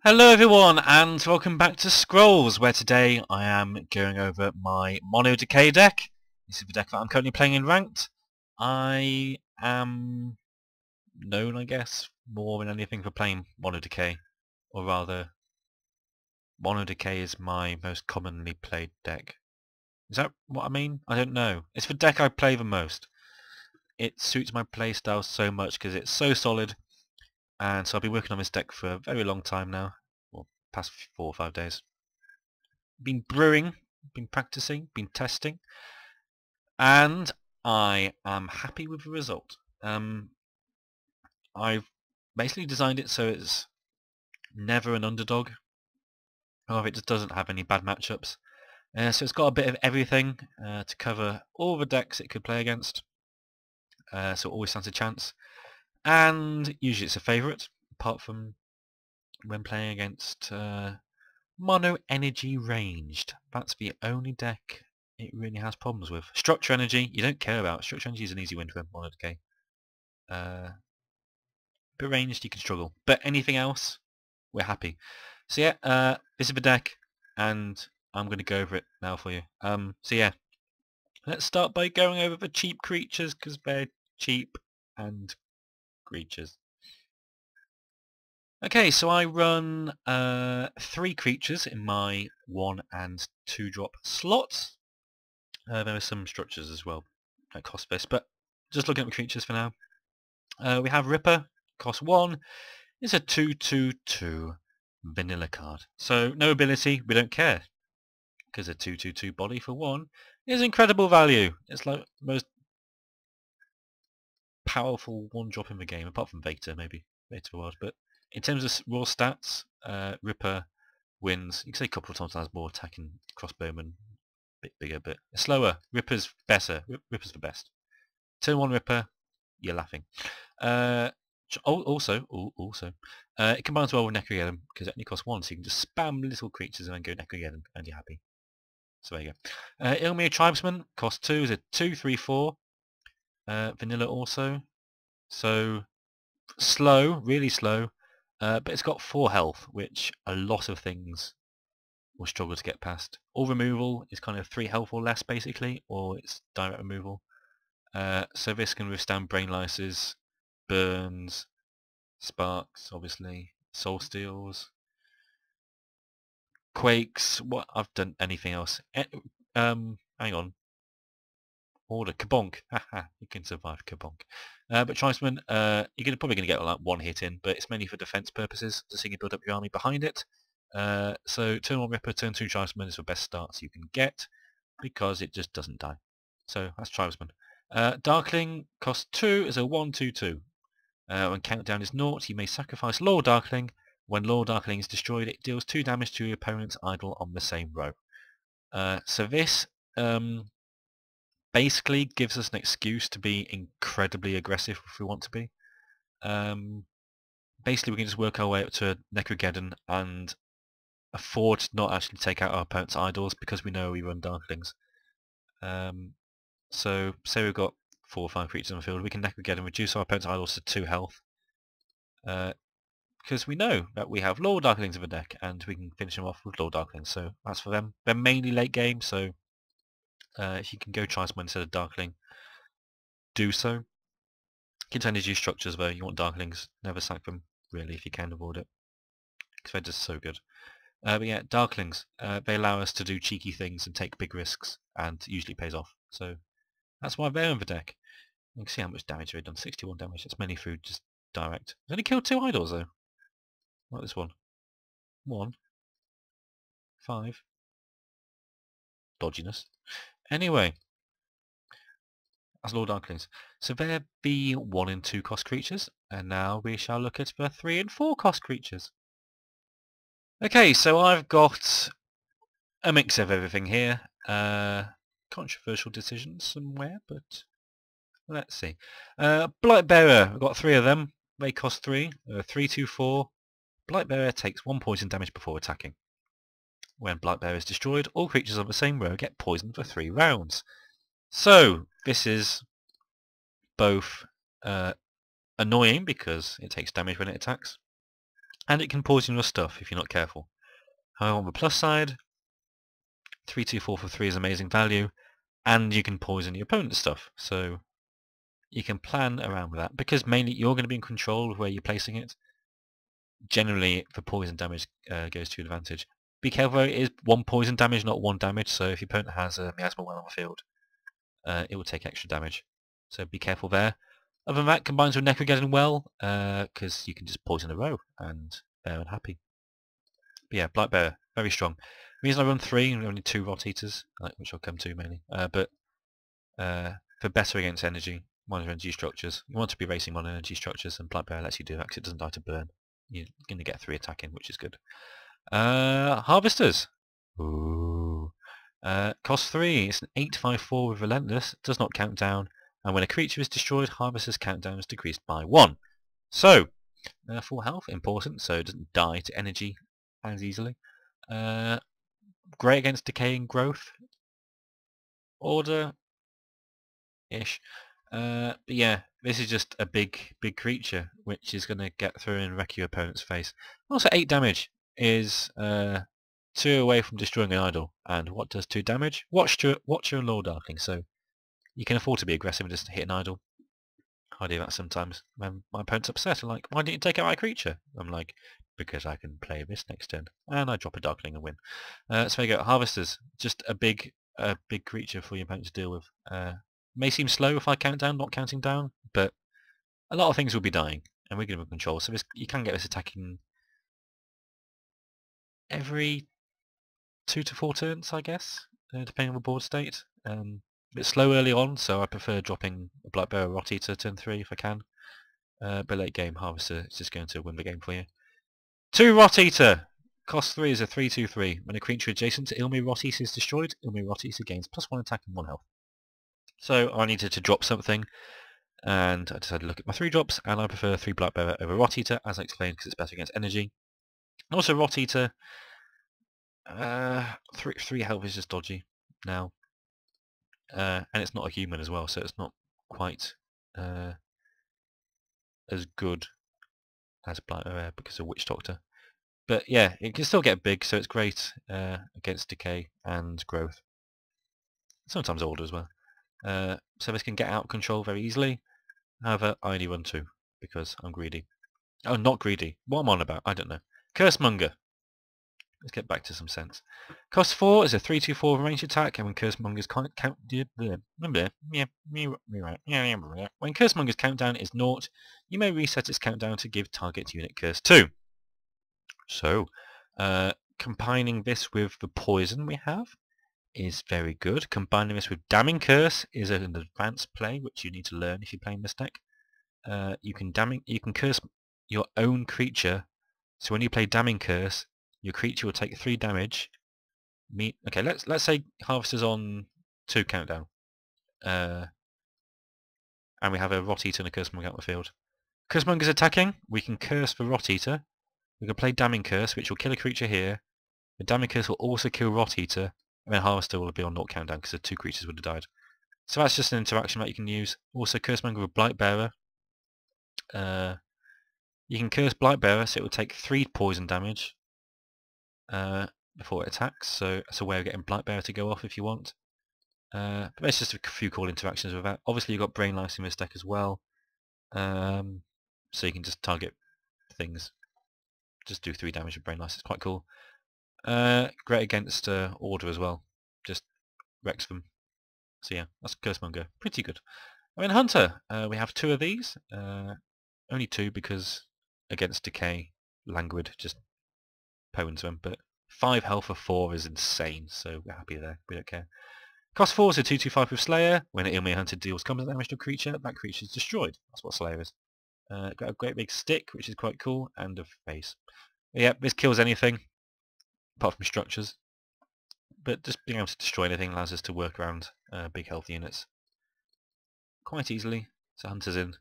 Hello everyone and welcome back to Scrolls, where today I am going over my Mono Decay deck. This is the deck that I'm currently playing in Ranked. I am known, I guess, more than anything for playing Mono Decay. Or rather, Mono Decay is my most commonly played deck. Is that what I mean? I don't know. It's the deck I play the most. It suits my playstyle so much because it's so solid. And so I've been working on this deck for a very long time now. Well, past 4 or 5 days. Been brewing, been practicing, been testing, and I am happy with the result. I've basically designed it so it's never an underdog. However, it just doesn't have any bad matchups. So it's got a bit of everything to cover all the decks it could play against. So it always stands a chance. And usually it's a favourite, apart from when playing against Mono Energy Ranged. That's the only deck it really has problems with. Structure Energy, you don't care about. Structure Energy is an easy win for Mono Decay. But Ranged, you can struggle. But anything else, we're happy. So yeah, this is the deck, and I'm going to go over it now for you. So yeah, let's start by going over the cheap creatures, because they're cheap and creatures. Okay, so I run 3 creatures in my 1 and 2 drop slots. There are some structures as well that cost this, but just looking at the creatures for now. We have Ripper, cost 1. It's a 2/2/2 vanilla card. So no ability, we don't care, because a 2/2/2 body for 1 is incredible value. It's like the most powerful 1 drop in the game, apart from Veta, maybe. Veta Wild, but in terms of raw stats, Ripper wins. You can say a couple of times has more attacking crossbowman, bit bigger, but slower. Ripper's better. Ripper's the best. Turn 1 Ripper, you're laughing. Also, it combines well with Necrageddon because it only costs 1, so you can just spam little creatures and then go Necrageddon, and you're happy. So there you go. Ilmir Tribesman, cost 2, is a 2/3/4. Vanilla also. So slow, really slow, but it's got 4 health, which a lot of things will struggle to get past. All removal is kind of 3 health or less basically, or it's direct removal. So this can withstand Brain Lyses, Burns, Sparks, obviously, Soul Steals, Quakes. What I've done anything else? Hang on. Order Kabonk. Haha, you can survive Kabonk. But Tribesman, you're probably going to get like 1 hit in, but it's mainly for defense purposes, just so you can build up your army behind it. So turn 1 Ripper, turn 2 Tribesman is the best starts you can get, because it just doesn't die. So that's Tribesman. Darkling, cost 2, is a 1/2/2. When countdown is 0, you may sacrifice Laurel Darkling. When Laurel Darkling is destroyed, it deals 2 damage to your opponent's idol on the same row. So this basically gives us an excuse to be incredibly aggressive if we want to be. Basically we can just work our way up to Necrageddon and afford to not actually take out our opponent's idols because we know we run Darklings. So say we've got 4 or 5 creatures on the field, we can Necrageddon, reduce our opponent's idols to 2 health. Because we know that we have Laurel Darklings in the deck and we can finish them off with Laurel Darklings, so that's for them. They're mainly late game, so if you can go Tribesman instead of Darkling, do so. Contain energy structures though, you want Darklings, never sack them, really, if you can avoid it, because they're just so good. But yeah, Darklings, they allow us to do cheeky things and take big risks, and usually pays off, so that's why they're in the deck. You can see how much damage they've done, 61 damage, that's mainly through just direct. They only killed 2 idols though, like this one. 1, 5, dodginess. Anyway, that's Lord Darklings. So there be 1 and 2 cost creatures, and now we shall look at the 3 and 4 cost creatures. Okay, so I've got a mix of everything here. Controversial decisions somewhere, but let's see. Blightbearer, I've got 3 of them. They cost 3. 3/2/4. Blightbearer takes 1 poison damage before attacking. When Blightbearer is destroyed, all creatures on the same row get poisoned for 3 rounds. So, this is both annoying because it takes damage when it attacks, and it can poison your stuff if you're not careful. However, on the plus side, 3/2/4 for 3 is amazing value, and you can poison your opponent's stuff, so you can plan around with that, because mainly you're going to be in control of where you're placing it. Generally, the poison damage goes to your advantage. Be careful, it is 1 poison damage, not 1 damage, so if your opponent has a miasma well on the field, it will take extra damage. So be careful there. Other than that, combines with Necrageddon well, because you can just poison a row, and they're unhappy. But yeah, Blightbearer, very strong. The reason I run 3 and only 2 Rot Eaters, which I'll come to mainly, but for better against energy, mono energy structures, you want to be racing mono energy structures, and Blightbearer lets you do that because it doesn't die to burn. You're going to get 3 attacking, which is good. Harvesters. Ooh. Cost 3. It's an 8/5/4 with Relentless. Does not count down. And when a creature is destroyed, Harvester's countdown is decreased by 1. So, full health, important, so it doesn't die to energy as easily. Great against Decay and Growth. Order-ish. But yeah, this is just a big creature, which is going to get through and wreck your opponent's face. Also 8 damage is 2 away from destroying an idol. And what does 2 damage? Watcher and Lord Darkling, so you can afford to be aggressive and just hit an idol. I do that sometimes when my opponent's upset. I'm like, why didn't you take out my creature? I'm like, because I can play this next turn. And I drop a Darkling and win. So there you go, Harvesters. Just a big creature for your opponent to deal with. May seem slow if I count down, not counting down, but a lot of things will be dying, and we're going to have control. So you can get this attacking every 2 to 4 turns, I guess, depending on the board state. A bit slow early on, so I prefer dropping a Blightbearer Rot Eater turn 3 if I can. But late game, Harvester is just going to win the game for you. 2 Rot Eater! Cost 3 is a 3/2/3. When a creature adjacent to Ilmi Rot Eater is destroyed, Ilmi Rot Eater gains +1 attack and 1 health. So I needed to drop something, and I decided to look at my 3 drops, and I prefer 3 Blightbearer over Rot Eater, as I explained, because it's better against energy. Also Rot Eater, 3 health is just dodgy now, and it's not a human as well, so it's not quite as good as Blightbearer because of Witch Doctor. But yeah, it can still get big, so it's great against Decay and Growth. Sometimes Order as well. So this can get out of control very easily. However, I only run 2 because I'm greedy. Oh, not greedy. What am I on about? I don't know. Cursemonger. Let's get back to some sense. Cost 4 is a 3/2/4 ranged attack, and when Cursemonger's when Cursemonger's countdown is 0, you may reset its countdown to give target unit curse 2. So, combining this with the poison we have is very good. Combining this with Damning Curse is an advanced play, which you need to learn if you're playing this deck. You can curse your own creature, so when you play Damning Curse, your creature will take 3 damage. Okay, let's say Harvester's on 2 countdown, and we have a Rot Eater and a Cursemonger out in the field. Cursemonger's attacking. We can curse the Rot Eater. We can play Damning Curse, which will kill a creature here. The Damning Curse will also kill Rot Eater, and then Harvester will be on 0 countdown because the 2 creatures would have died. So that's just an interaction that you can use. Also, Cursemonger with Blightbearer. You can curse Blightbearer, so it will take 3 poison damage before it attacks. So that's a way of getting Blightbearer to go off if you want. But there's just a few cool interactions with that. Obviously, you've got Brain Lice in this deck as well, so you can just target things. Just do 3 damage with Brain Lice. It's quite cool. Great against Order as well. Just wrecks them. So yeah, that's Cursemonger. Pretty good. And then Hunter, we have 2 of these. Only 2 because against Decay, Languid just pwns them. But 5 health for 4 is insane, so we're happy there. We don't care. Cost 4 is a 2/2/5 with Slayer. When an Ilmi Hunter deals combat damage to a creature, that creature is destroyed. That's what Slayer is. Got a great big stick, which is quite cool, and a face. But yeah, this kills anything, apart from structures. But just being able to destroy anything allows us to work around big health units quite easily. So Hunter's in.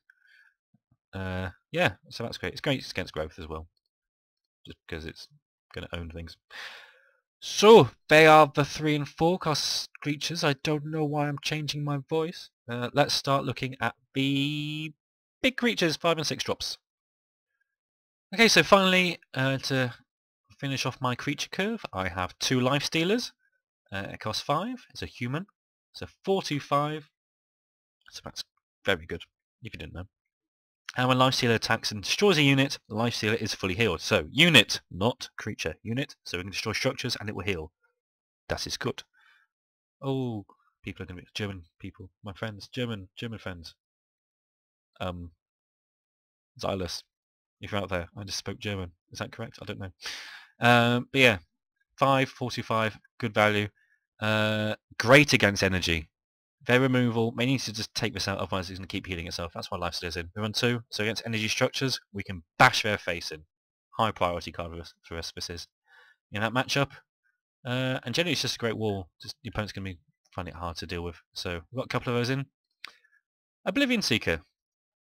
Yeah, so that's great. It's great against Growth as well, just because it's going to own things. So, they are the 3 and 4 cost creatures. I don't know why I'm changing my voice. Let's start looking at the big creatures, 5 and 6 drops. Okay, so finally, to finish off my creature curve, I have 2 life stealers. It costs 5. It's a human. It's a 4/2/5. So that's very good, if you didn't know. And when life stealer attacks and destroys a unit, the life stealer is fully healed. So unit, not creature. Unit, so we can destroy structures and it will heal. That is good. Oh, people are going to be German people, my friends, German friends. Xylus, if you're out there, I just spoke German. Is that correct? I don't know. But yeah, 5/4/5, good value. Great against energy. Their removal may need to just take this out, otherwise it's going to keep healing itself. That's why life steals in. We run 2, so against energy structures, we can bash their face in. High priority card for us this is. In that matchup, and generally it's just a great wall. Just your opponent's going to be finding it hard to deal with. So we've got a couple of those in. Oblivion Seeker.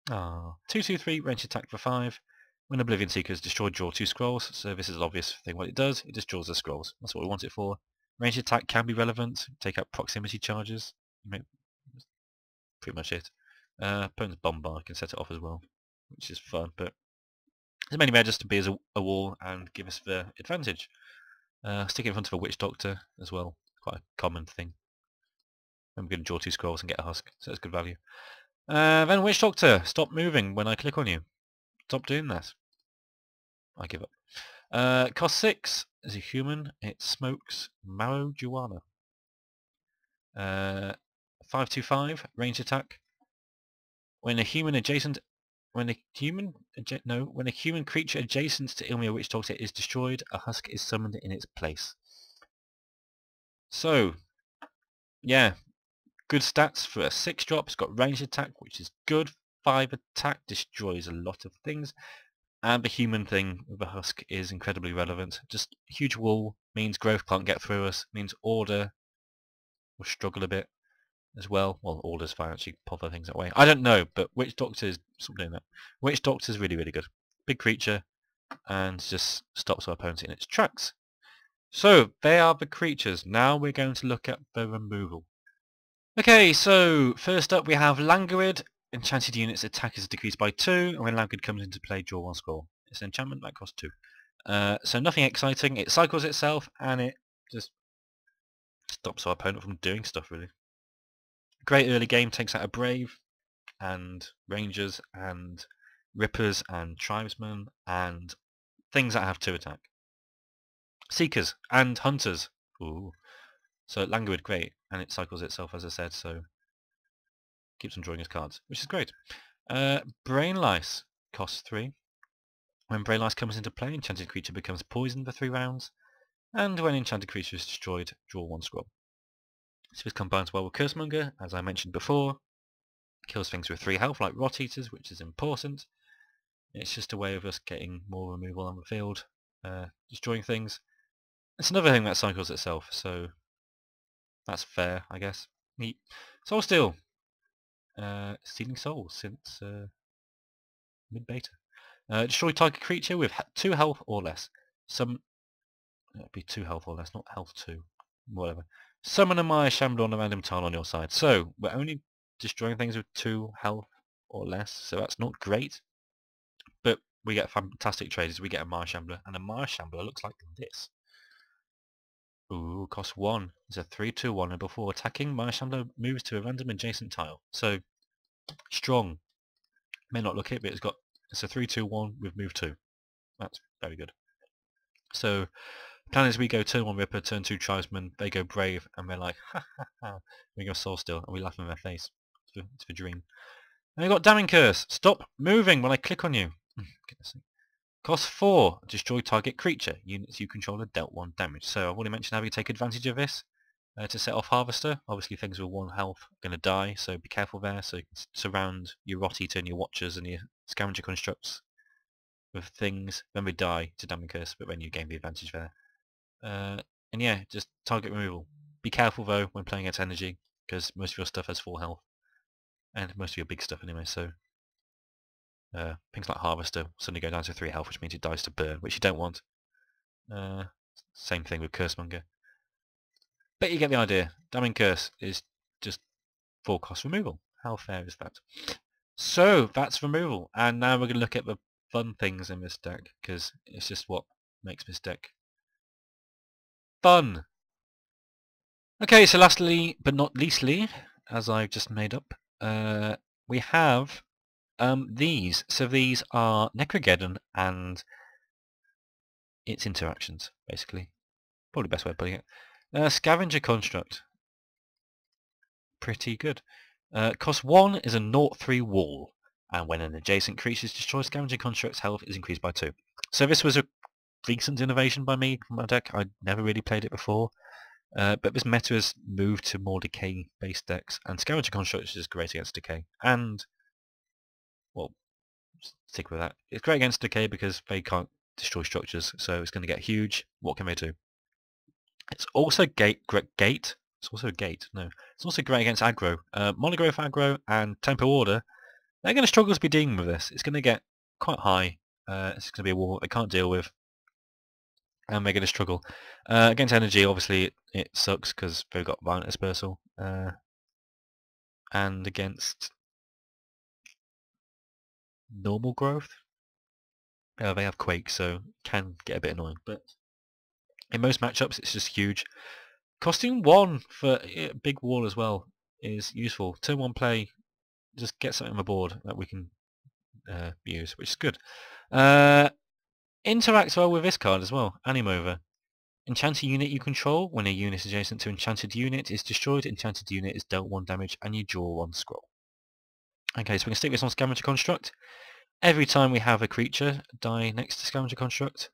2/2/3, range attack for 5. When Oblivion Seeker is destroyed, draw 2 scrolls. So this is an obvious thing what it does. It just draws the scrolls. That's what we want it for. Range attack can be relevant. Take out proximity charges. Pretty much it. Opponent's Bombard can set it off as well, which is fun, but it's mainly there just to be as a wall and give us the advantage. Stick it in front of a Witch Doctor as well, quite a common thing. I'm going to draw 2 scrolls and get a husk, so that's good value. Then Witch Doctor, stop moving when I click on you. Stop doing that. I give up. Cost 6 as a human. It smokes marijuana. 5/2/5, range attack. When a human creature adjacent to Ilmia Witch Doctor is destroyed, a husk is summoned in its place. So, yeah, good stats for a 6-drop. It's got range attack, which is good. 5 attack, destroys a lot of things. And the human thing with the husk is incredibly relevant. Just a huge wall means growth can't get through us, means order will struggle a bit as well. Well, order's fine, actually pop things that way. I don't know, but Witch Doctor is doing that. Witch Doctor is really, really good. Big creature, and just stops our opponent in its tracks. So, they are the creatures. Now we're going to look at the removal. Okay, so first up we have Languid. Enchanted units' attack is decreased by 2, and when Languid comes into play, draw 1 scroll. It's an enchantment that costs 2. So nothing exciting. It cycles itself, and it just stops our opponent from doing stuff, really. Great early game, takes out a Brave, and Rangers, and Rippers, and Tribesmen, and things that have 2 attack. Seekers, and Hunters. Ooh. So Languid, great, and it cycles itself, as I said, so keeps on drawing his cards, which is great. Brain Lice costs 3. When Brain Lice comes into play, enchanted creature becomes poisoned for 3 rounds, and when enchanted creature is destroyed, draw 1 scroll. So this combines well with Cursemonger, as I mentioned before. Kills things with 3 health, like Rot Eaters, which is important. It's just a way of us getting more removal on the field, destroying things. It's another thing that cycles itself, so that's fair, I guess. Neat. Soul Steal. Stealing souls since mid-beta. Destroy target creature with 2 health or less. It'd be 2 health or less, not health 2. Whatever. Summon a Maya Shambler on a random tile on your side. So, we're only destroying things with 2 health or less, so that's not great. But we get fantastic trades. We get a Maya Shambler, and a Maya Shambler looks like this. Ooh, costs 1. It's a 3/2/1, and before attacking, Maya Shambler moves to a random adjacent tile. So, strong. May not look it, but it's a 3/2/1 with move 2. That's very good. So, plan is we go turn 1 Ripper, turn 2 Tribesman, they go Brave, and they're like, ha ha ha, we go Soul Steal, and we laugh in their face. It's the dream. And we've got Damning Curse. Stop moving when I click on you. Cost 4. Destroy target creature. Units you control are dealt 1 damage. So I've already mentioned how we take advantage of this to set off Harvester. Obviously things with 1 health are going to die, so be careful there. So you can surround your Rot Eater and your Watchers and your Scavenger Constructs with things when they die to Damning Curse, but then you gain the advantage there. And yeah, just target removal. Be careful though when playing against energy, because most of your stuff has 4 health. And most of your big stuff anyway, so things like Harvester suddenly go down to 3 health, which means it dies to burn, which you don't want. Same thing with Cursemonger. But you get the idea. Damning Curse is just 4 cost removal. How fair is that? So, that's removal. And now we're going to look at the fun things in this deck, because it's just what makes this deck fun. Okay, so lastly but not leastly, as I've just made up, we have these. So these are Necrageddon and its interactions, basically. Probably the best way of putting it. Scavenger Construct. Pretty good. Cost 1 is a 0/3 wall, and when an adjacent creature is destroyed, Scavenger Construct's health is increased by 2. So this was a recent innovation by me from my deck. I'd never really played it before. But this meta has moved to more Decay based decks, and Scavenger Construct is great against Decay. And, well, stick with that. It's great against Decay because they can't destroy structures, so it's going to get huge. What can they do? It's also gate. It's also gate. No, it's also great against aggro. Monogrowth aggro and Tempo Order. They're going to struggle to be dealing with this. It's going to get quite high. It's going to be a wall they can't deal with, and they're going to struggle. Against energy, obviously, it sucks because they've got Violent Dispersal. And against normal growth, they have Quake, so it can get a bit annoying. But in most matchups, it's just huge. Costing 1 for a big wall as well is useful. Turn 1 play, just get something on the board that we can use, which is good. Interacts well with this card as well, Animover. Enchanted unit you control. When a unit adjacent to enchanted unit is destroyed, enchanted unit is dealt 1 damage and you draw 1 scroll. Okay, so we can stick this on Scavenger Construct. Every time we have a creature die next to Scavenger Construct,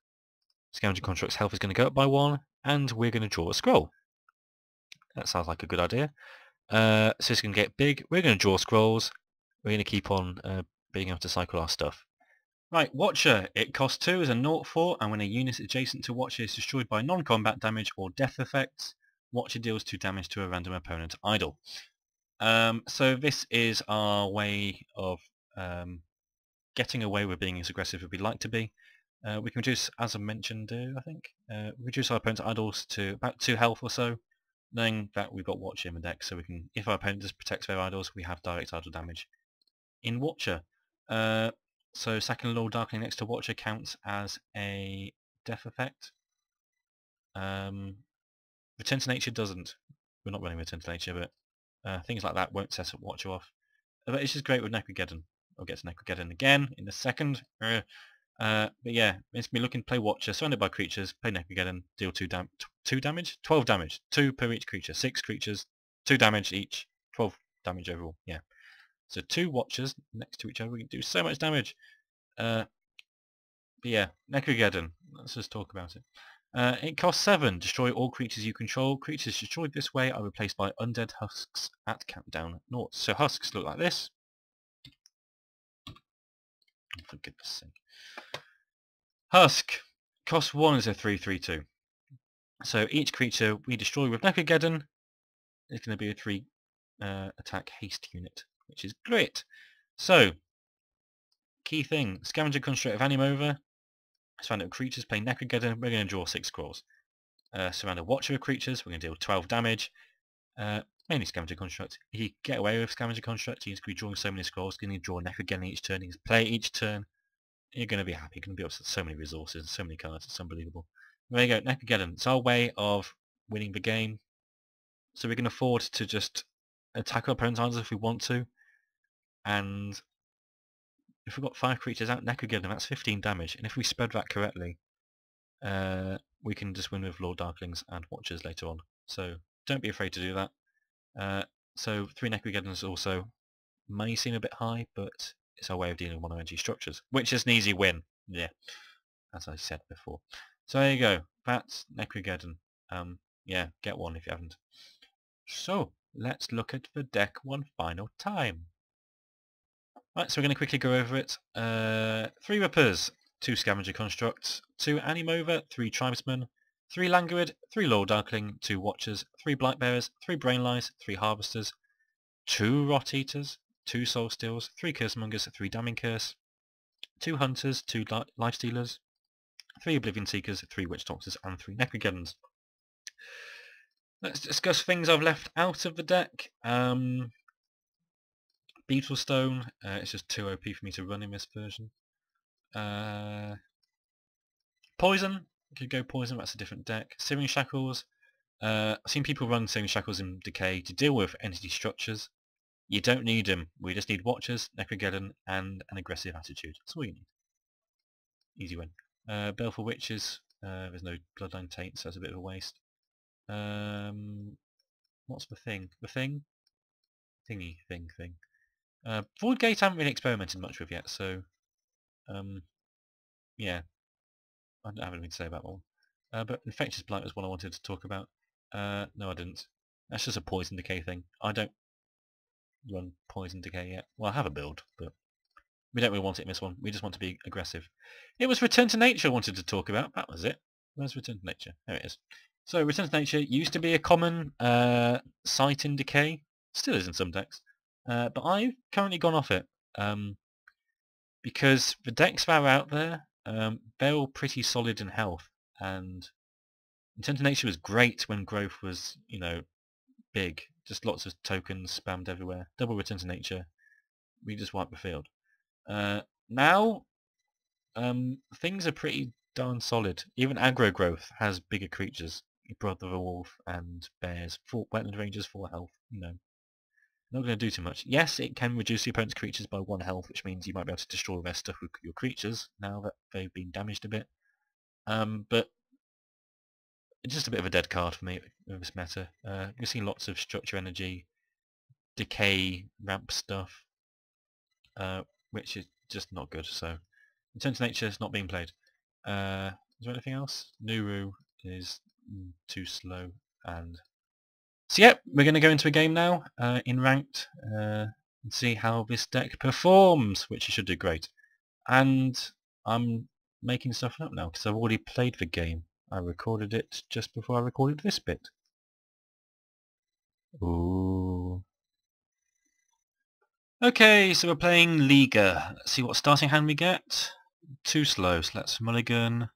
Scavenger Construct's health is going to go up by 1, and we're going to draw a scroll. That sounds like a good idea. So it's going to get big. We're going to draw scrolls. We're going to keep on being able to cycle our stuff. Right, Watcher. It costs 2 as a 0/4, and when a unit adjacent to Watcher is destroyed by non-combat damage or death effects, Watcher deals 2 damage to a random opponent idle. So this is our way of getting away with being as aggressive as we'd like to be. We can reduce, as I mentioned, I think, reduce our opponent's idols to about 2 health or so, knowing that we've got Watcher in the deck, so we can, if our opponent just protects their idols, we have direct idol damage in Watcher. So second Lord Darkling next to Watcher counts as a death effect. Return to Nature doesn't. We're not running Return to Nature, but things like that won't set up Watcher off. But it's just great with Necrageddon. I'll get to Necrageddon again in a second. But yeah, it's me looking to play Watcher, surrounded by creatures, play Necrageddon, deal 2 damage? 12 damage. 2 per each creature. 6 creatures, 2 damage each, 12 damage overall, yeah. So 2 Watchers next to each other, we can do so much damage. But yeah, Necrageddon, let's just talk about it. It costs 7, destroy all creatures you control. Creatures destroyed this way are replaced by undead husks at countdown 0. So husks look like this. For goodness sake. Husk costs 1 as a 3/3/2. So each creature we destroy with Necrageddon is going to be a 3 attack haste unit, which is great. So, key thing, Scavenger Construct of Animover. Surround it with creatures, play Necrageddon, we're going to draw 6 scrolls. Surround a Watcher of creatures, we're going to deal 12 damage. Mainly Scavenger Construct. If you get away with Scavenger Construct, you're going to be drawing so many scrolls, you're going to draw Necrageddon each turn, you can play each turn. You're going to be happy, you're going to be up to so many resources, so many cards, it's unbelievable. There you go, Necrageddon. It's our way of winning the game. So we can afford to just attack our opponent's idols if we want to. And if we've got 5 creatures out Necrageddon, that's 15 damage. And if we spread that correctly, we can just win with Lord Darklings and Watchers later on. So don't be afraid to do that. So 3 Necrageddons also may seem a bit high, but it's our way of dealing with mono-energy structures, which is an easy win. Yeah, as I said before. So there you go. That's Necrageddon. Yeah, get one if you haven't. So let's look at the deck one final time. Right, so we're going to quickly go over it. 3 Rippers, 2 Scavenger Constructs, 2 Animover, 3 Tribesmen, 3 Languid, 3 Lord Darkling, 2 Watchers, 3 Blightbearers, 3 Brainlice, 3 Harvesters, 2 Rot Eaters, 2 Soul Steals, 3 Cursemongers, 3 Damning Curse, 2 Hunters, 2 Lifestealers, 3 Oblivion Seekers, 3 Witch Doctors, and 3 Necrageddons. Let's discuss things I've left out of the deck. Beetlestone, it's just too OP for me to run in this version. Poison. You could go poison, that's a different deck. Searing Shackles. I've seen people run Searing Shackles in Decay to deal with entity structures. You don't need them. We just need Watchers, Necrageddon, and an aggressive attitude. That's all you need. Easy win. Baleful Witches. There's no Bloodline Taint, so that's a bit of a waste. What's the thing? The thing? Thingy, thing. Void Gate I haven't really experimented much with yet, so yeah, I don't have anything to say about that one. But Infectious Blight was one I wanted to talk about. No, I didn't. That's just a Poison Decay thing. I don't run Poison Decay yet. Well, I have a build, but we don't really want it in this one. We just want to be aggressive. It was Return to Nature I wanted to talk about. That was it. Where's Return to Nature? There it is. So Return to Nature used to be a common sight in Decay. Still is in some decks. But I've currently gone off it. Because the decks that are out there, they're all pretty solid in health. And Return to Nature was great when growth was, big. Just lots of tokens spammed everywhere. Double Return to Nature. We just wipe the field. Now, things are pretty darn solid. Even aggro growth has bigger creatures. Brother of a Wolf and Bears. Wetland Rangers, 4 health. Not going to do too much. Yes, it can reduce the opponent's creatures by 1 health, which means you might be able to destroy their stuff with your creatures now that they've been damaged a bit. But it's just a bit of a dead card for me with this meta. You've seen lots of structure energy, decay, ramp stuff, which is just not good. So, Return to Nature is not being played. Is there anything else? Nuru is too slow, and so yeah, we're going to go into a game now in ranked and see how this deck performs, which it should do great. And I'm making stuff up now because I've already played the game. I recorded it just before I recorded this bit. Ooh. Okay, so we're playing Liga. Let's see what starting hand we get. Too slow, so let's mulligan.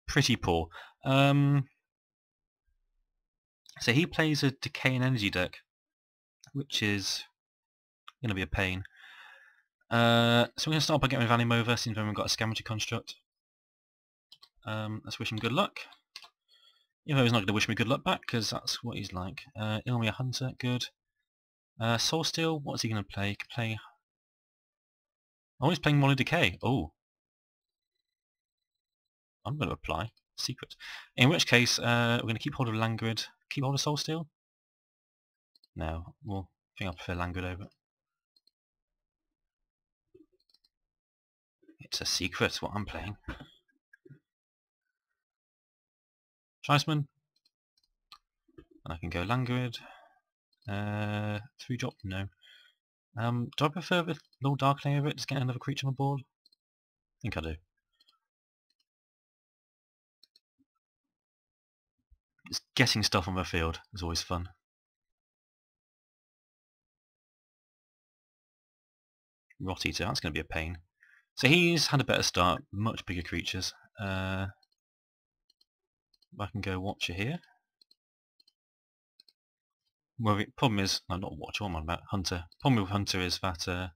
Pretty poor. So he plays a Decay and Energy deck, which is going to be a pain. So we're going to start by getting rid of Animover, since we haven't got a Scavenger Construct. Let's wish him good luck. Even though he's not going to wish me good luck back, because that's what he's like. Ilmi a Hunter, good. Soulsteel, what's he going to play? He could play... Oh, he's playing Mono Decay. Oh. I'm going to apply. Secret. In which case, we're going to keep hold of Langrid. Keep hold of Soulsteel? No, well, I think I prefer Langrid over. It's a secret, what I'm playing. Triceman. And I can go Langrid. 3-drop? No. Do I prefer the Lord Darkling over it? Just get another creature on the board? I think I do. Just getting stuff on the field is always fun. Rot Eater, that's going to be a pain. So he's had a better start, much bigger creatures. I can go Watcher here. Well, the problem is, no, not Watcher, what am I about? Hunter. Problem with Hunter is that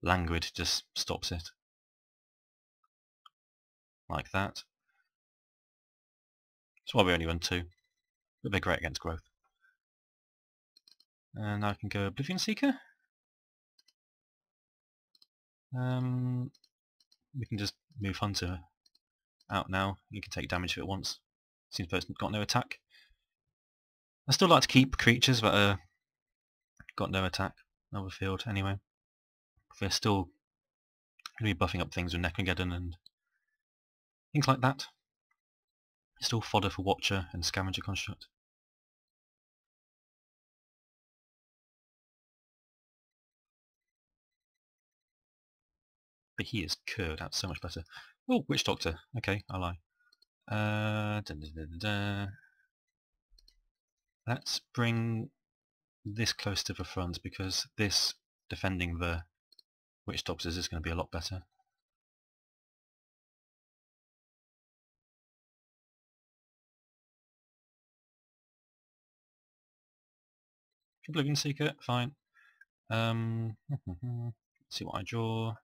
Languid just stops it. Like that. That's why we only run 2. But they're great against growth. And now I can go Oblivion Seeker. We can just move Hunter out now. You can take damage if it wants. Seems like it's got no attack. I still like to keep creatures that got no attack on the field anyway. They're still going to be buffing up things with Necrageddon and things like that. Still fodder for Watcher and Scavenger Construct. But he is curd, that's so much better. Oh, Witch Doctor. Okay, I lie. Let's bring this close to the front because this defending the Witch Doctors is going to be a lot better. Oblivion Seeker, fine. Let's see what I draw.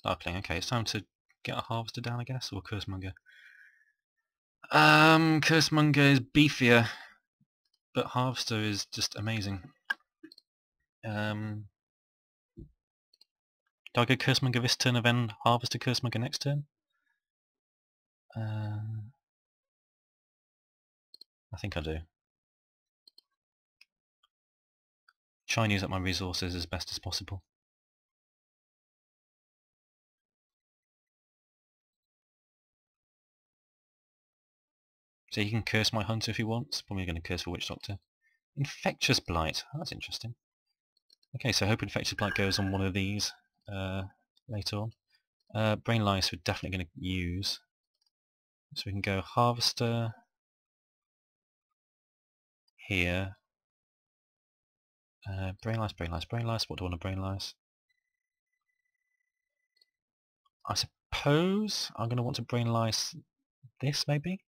Darkling, okay, it's time to get a Harvester down, I guess, or Cursemonger. Cursemonger is beefier, but Harvester is just amazing. Do I go Cursemonger this turn and then Harvester Cursemonger next turn? I think I do. Try and use up my resources as best as possible. So he can curse my hunter if he wants. Probably going to curse the Witch Doctor. Infectious Blight. Oh, that's interesting. Okay, so I hope Infectious Blight goes on one of these later on. Brain Lice we're definitely going to use. So we can go Harvester here. Brain Lice, Brain Lice, Brain Lice. What do I want to Brain Lice? I suppose I'm going to want to Brain Lice this, maybe?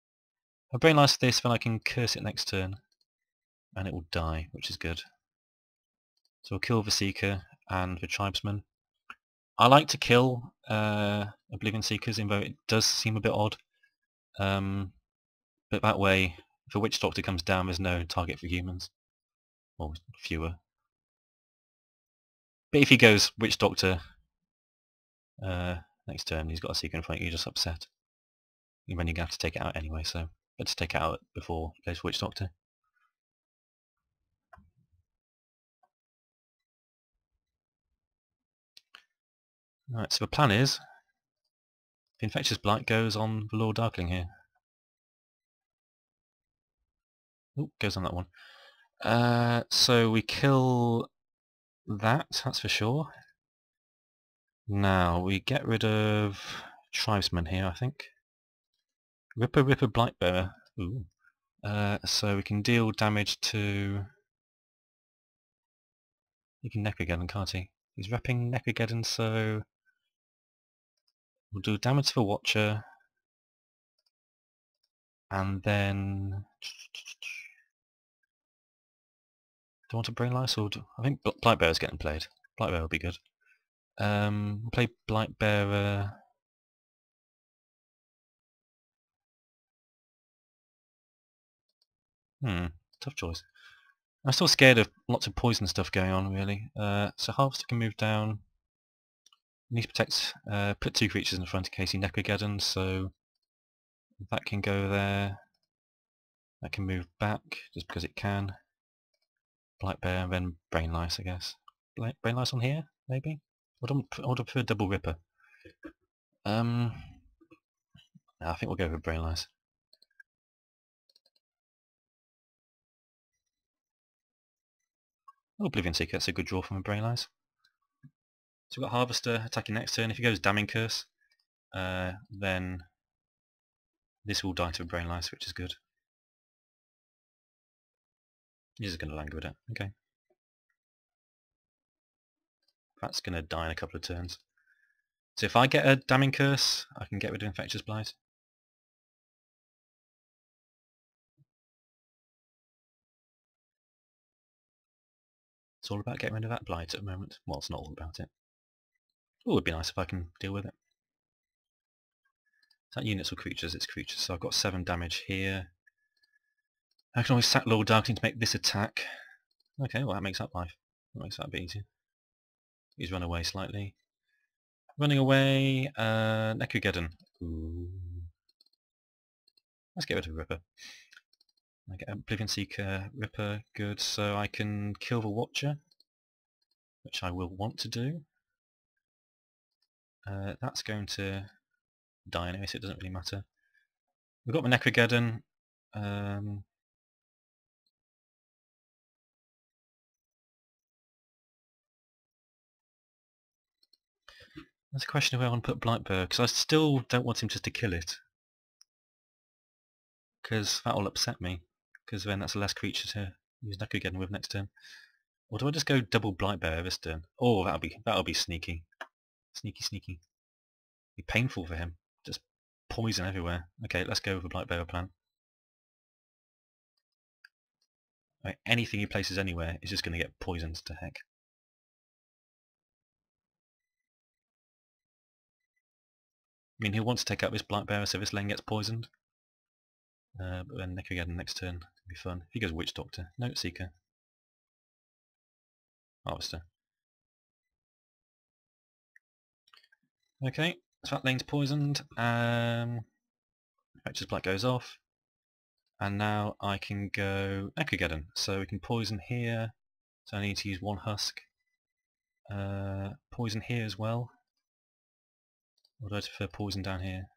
If I Brain Lice this, then I can curse it next turn. And it will die, which is good. So we'll kill the Seeker and the Tribesman. I like to kill Oblivion Seekers, even though it does seem a bit odd. But that way, if a Witch Doctor comes down, there's no target for humans. Or fewer. But if he goes Witch Doctor next turn, he's got a Seeker in front, you're just upset. And then you're going to have to take it out anyway, so better take it out before he goes Witch Doctor. Right, so the plan is, the Infectious Blight goes on the Lord Darkling here. Oh, goes on that one. So we kill that's for sure. Now we get rid of Tribesman here, I think. Ripper, Blightbearer. Ooh. So we can deal damage to... He can Necrageddon, can't he? He's repping Necrageddon, so... We'll do damage to the Watcher. And then... Do I want to Brain Lice or do... I think Blightbearer's getting played. Blightbearer will be good. We'll play Blightbearer... Tough choice. I'm still scared of lots of poison stuff going on, really. So Harvester can move down. Need to protect, put two creatures in front in case he Necrageddon, so that can go there. That can move back, just because it can. Blightbear, and then Brain Lice, I guess. Brain Lice on here, maybe? I would prefer Double Ripper. I think we'll go with Brain Lice. Oh, Oblivion Seeker, that's a good draw from a Brain Lice. So we've got Harvester attacking next turn. If he goes Damning Curse, then this will die to a Brain Lice, which is good. He's just going to languid it. Okay. That's going to die in a couple of turns. So if I get a Damning Curse, I can get rid of Infectious Blight. It's all about getting rid of that Blight at the moment. Well, it's not all about it. Oh, it would be nice if I can deal with it. Is that units or creatures? It's creatures. So I've got 7 damage here. I can always sack Lord Darkling to make this attack. Okay, well that makes up life. That makes that a bit easier. He's run away slightly. Running away, Necrageddon. Ooh. Let's get rid of Ripper. I get Oblivion Seeker, Ripper, good. So I can kill the Watcher, which I will want to do. That's going to die anyway, so it doesn't really matter. We've got the Necrageddon. There's a question of where I want to put Blightbearer, because I still don't want him just to kill it. Because that will upset me, because then that's less creature to use Necrageddon with next turn. Or do I just go double Blightbearer this turn? Oh, that'll be sneaky. Sneaky. Be painful for him. Just poison everywhere. Okay, let's go with the Blightbearer plan. Right, anything he places anywhere is just going to get poisoned to heck. I mean, he'll want to take out this Blight Bearer so this lane gets poisoned. But then Necrageddon next turn. It'll be fun. If he goes Witch Doctor. No, Seeker. Harvester. Okay, so that lane's poisoned. Vector's Blight goes off. And now I can go Necrageddon. So we can poison here. So I need to use one husk. Poison here as well. Or do I prefer poison down here?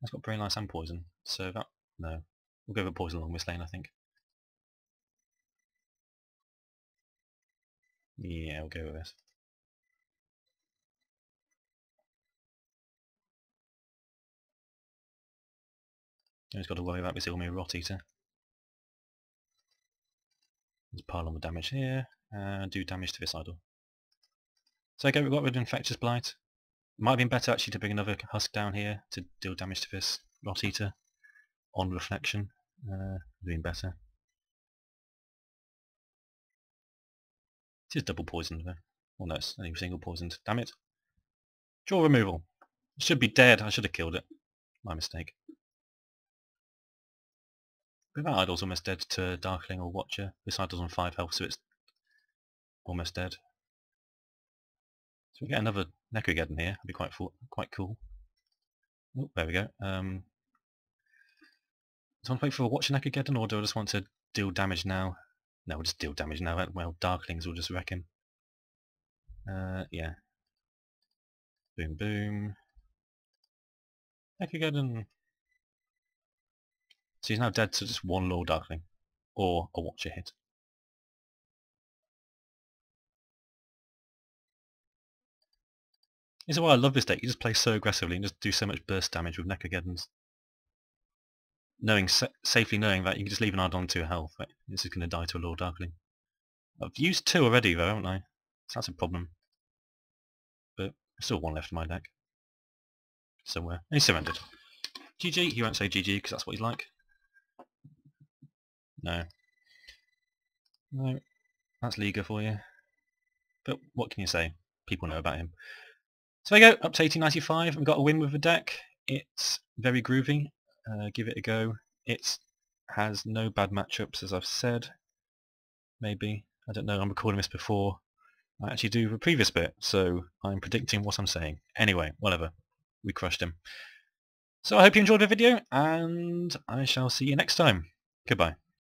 That's got Brain Lice and poison. So that... no. We'll go for poison along this lane, I think. Yeah, we'll go with this. He's got to worry about this Ilmir Rot Eater. Let's pile on the damage here, and do damage to this idol. So okay, we've got rid of Infectious Blight. Might have been better actually to bring another husk down here to deal damage to this Rot Eater on reflection. Doing better. It is double poisoned though. Well no, it's only single poisoned. Damn it. Draw removal. It should be dead. I should have killed it. My mistake. But that idol's almost dead to Darkling or Watcher. This idol's on 5 health, so it's almost dead. So we get another Necrageddon here. That'd be quite cool. Oh, there we go. Do I want to wait for a Watcher Necrageddon, or do I just want to deal damage now? No, we'll just deal damage now. Well, Darklings will just wreck him. Yeah. Boom, boom. Necrageddon. So he's now dead to just one Lord Darkling, or a Watcher hit. This is why I love this deck. You just play so aggressively and just do so much burst damage with Necrageddons. Safely knowing that you can just leave an idol on 2 health. Right? This is going to die to a Lord Darkling. I've used 2 already though, haven't I? So that's a problem. But there's still 1 left in my deck. Somewhere. And he surrendered. GG. He won't say GG because that's what he's like. No. No. That's Liga for you. But what can you say? People know about him. So there you go, up to 1895. We've got a win with the deck. It's very groovy. Give it a go. It has no bad matchups, as I've said. Maybe. I don't know, I'm recording this before I actually do the previous bit, so I'm predicting what I'm saying. Anyway, whatever. We crushed him. So I hope you enjoyed the video, and I shall see you next time. Goodbye.